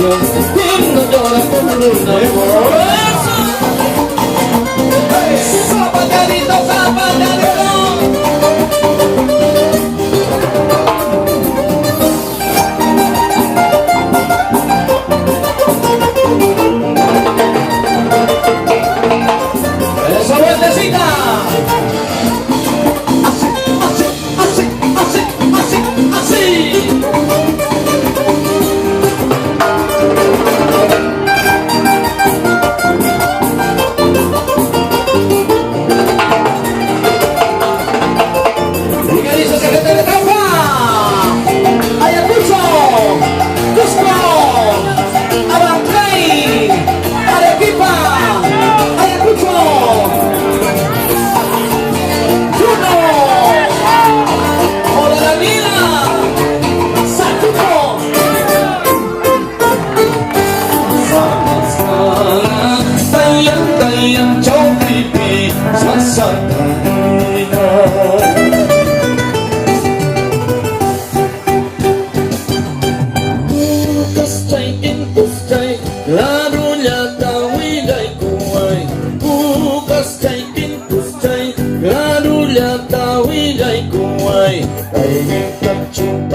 cuando llora por una bolsa. Zapateadito, zapateadito. ¡Esa vueltecita!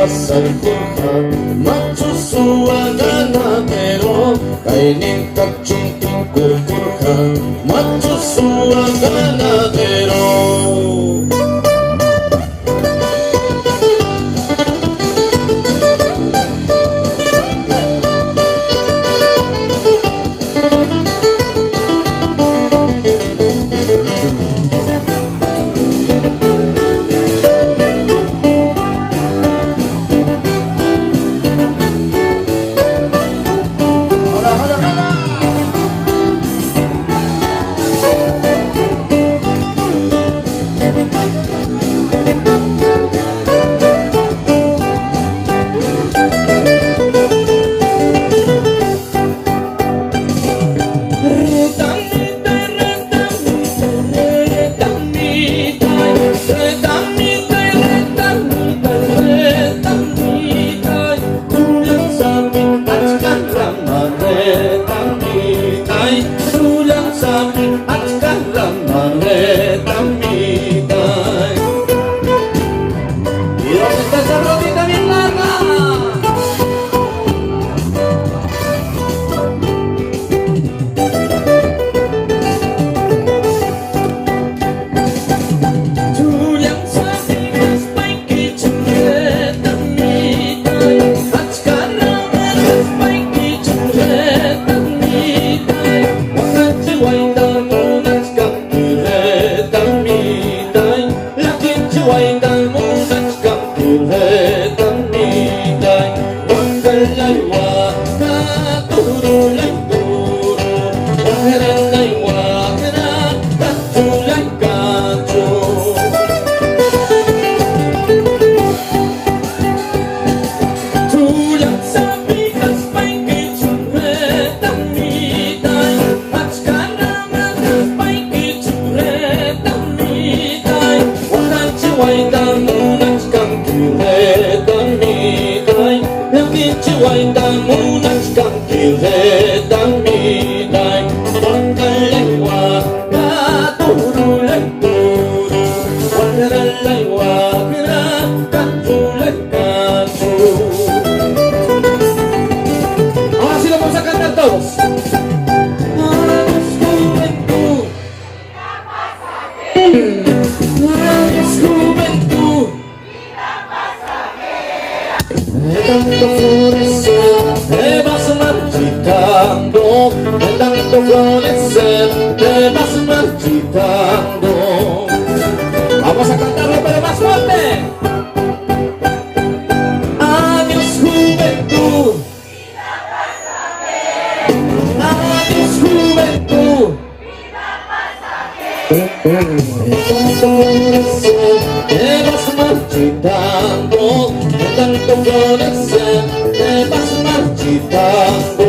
Pasal Quran Macu suagana pero kainin kacungting Quran Macu suagana pero Vamos a cantarlo pero más fuerte. Adiós juventud. Adiós juventud. Te vas marchitando, de tanto florecer, te vas marchitando.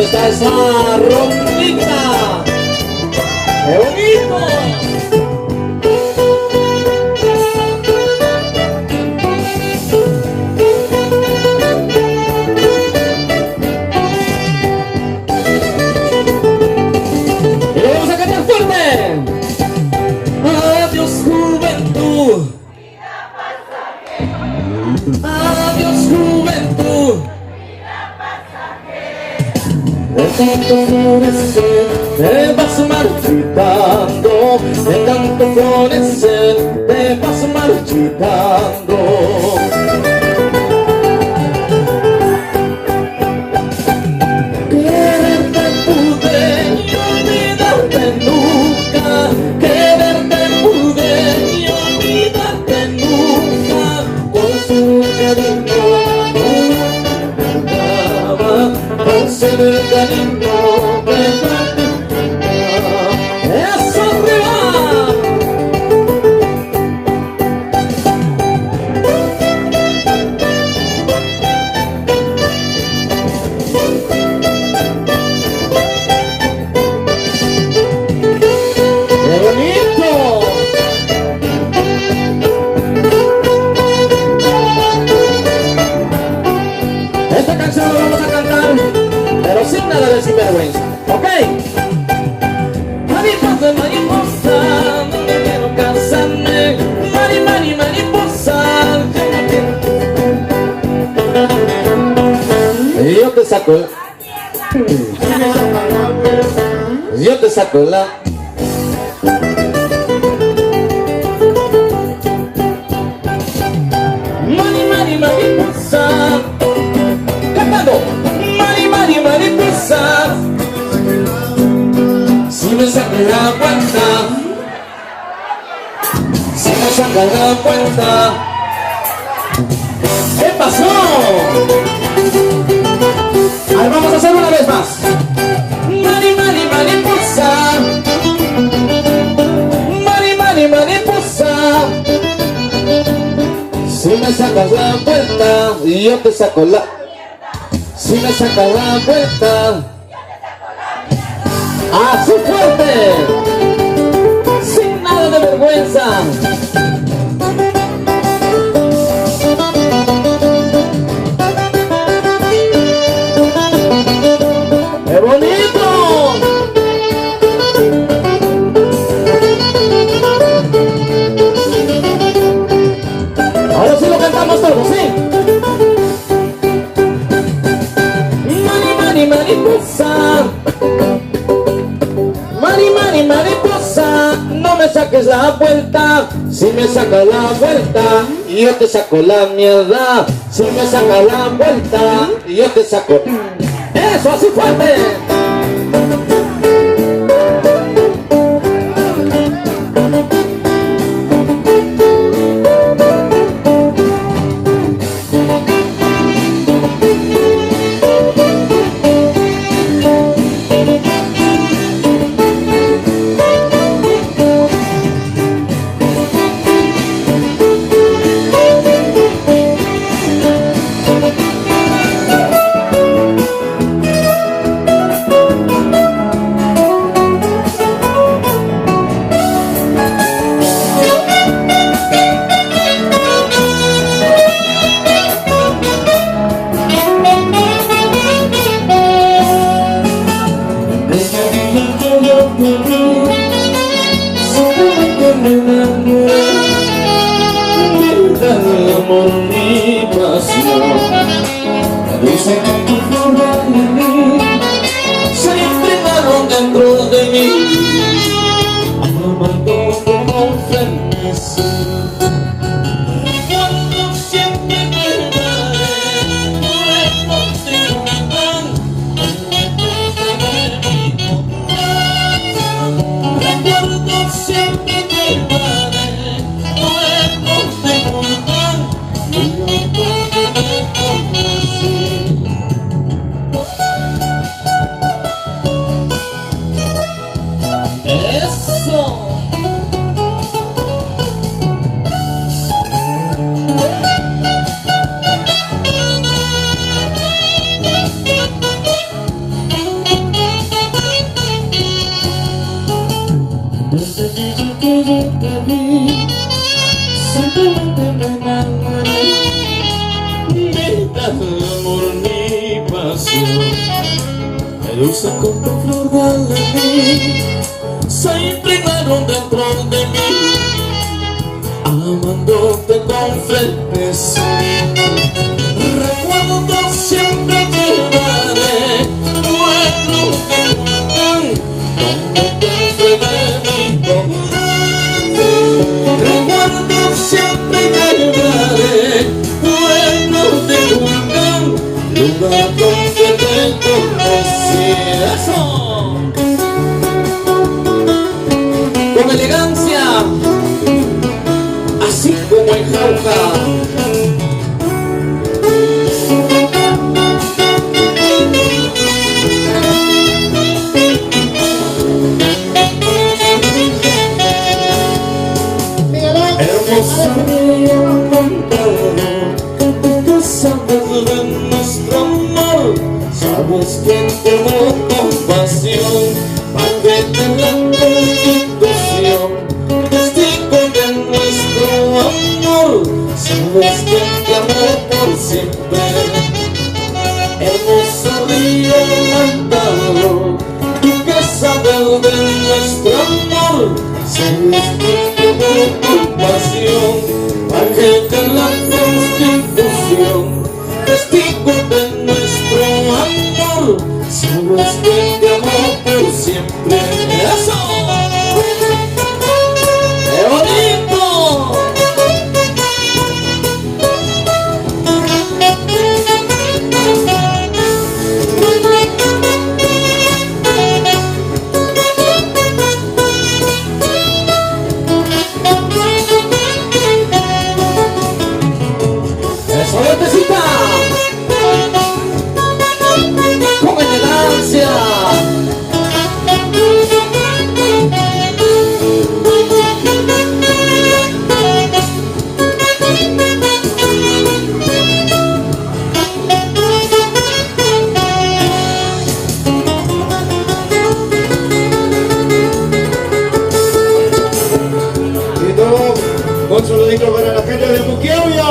está esa rondita? ¡Qué bonito! Y lo vamos a cantar fuerte. Adiós juventud. Adiós juventud. De tanto florecer te vas marchitando, de tanto florecer te vas marchitando. Quererte pude y olvidarte nunca, quererte pude y olvidarte nunca, con su cariño con ser el cariño que ¡eso arriba! ¡Qué bonito! Esta canción la vamos a cantar, pero sin nada de sinvergüenza, ¿ok? Mariposa, mariposa, no me quiero casarme. Mariposa, yo te saco la... Yo te saco la... mariposa, cantando. Mariposa, si me sacas la vuelta, si me sacas la vuelta. ¿Qué pasó? A ver, vamos a hacer una vez más. Mariposa, mariposa, si me sacas la vuelta, y yo te saco la... Si me sacas la vuelta, ¡así fuerte! Sin nada de vergüenza. ¡Qué bonito! Ahora sí lo cantamos todos, ¿sí? Mariposa, mariposa, no me saques la vuelta. Si me sacas la vuelta, yo te saco la mierda. Si me sacas la vuelta, yo te saco... ¡Eso, así fuerte! Amor, mi pasión, dice que tu forma de mí se impregnaron dentro de mí, amando como frenesí. Recuerdo siempre que no es contigo tan, recuerdo siempre que no es contigo tan. Eso. Simplemente me enamoré. Mitad amor ni pasión. Medusa con tu flor de alegría se impregnaron dentro de mí, amándote con frenesí. Recuerdo siempre llevaré bueno que donde te entregué mi corazón. Recuerdo siempre llevaré bueno de lugar donde te conocí. ¡Eso! Con elegancia, así como en Jauja. Hermosa río montado, tú sabes de nuestro amor. Sabes que te amo con pasión, paquete en la constitución, testigo de nuestro amor. Sabes que te amo por siempre. Hermoso río montado, tú que sabes de nuestro amor. Sabes que te amo con pasión, paquete en la constitución, testigo de nuestro amor. Sabes que te amo por siempre. ¡Eso! ¡Qué bonito! ¡Eso, Betecita! ¡Con elegancia! Y todo un saludito para la gente de Muqueobio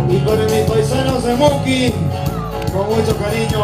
y para mis paisanos de Moqui, con mucho cariño.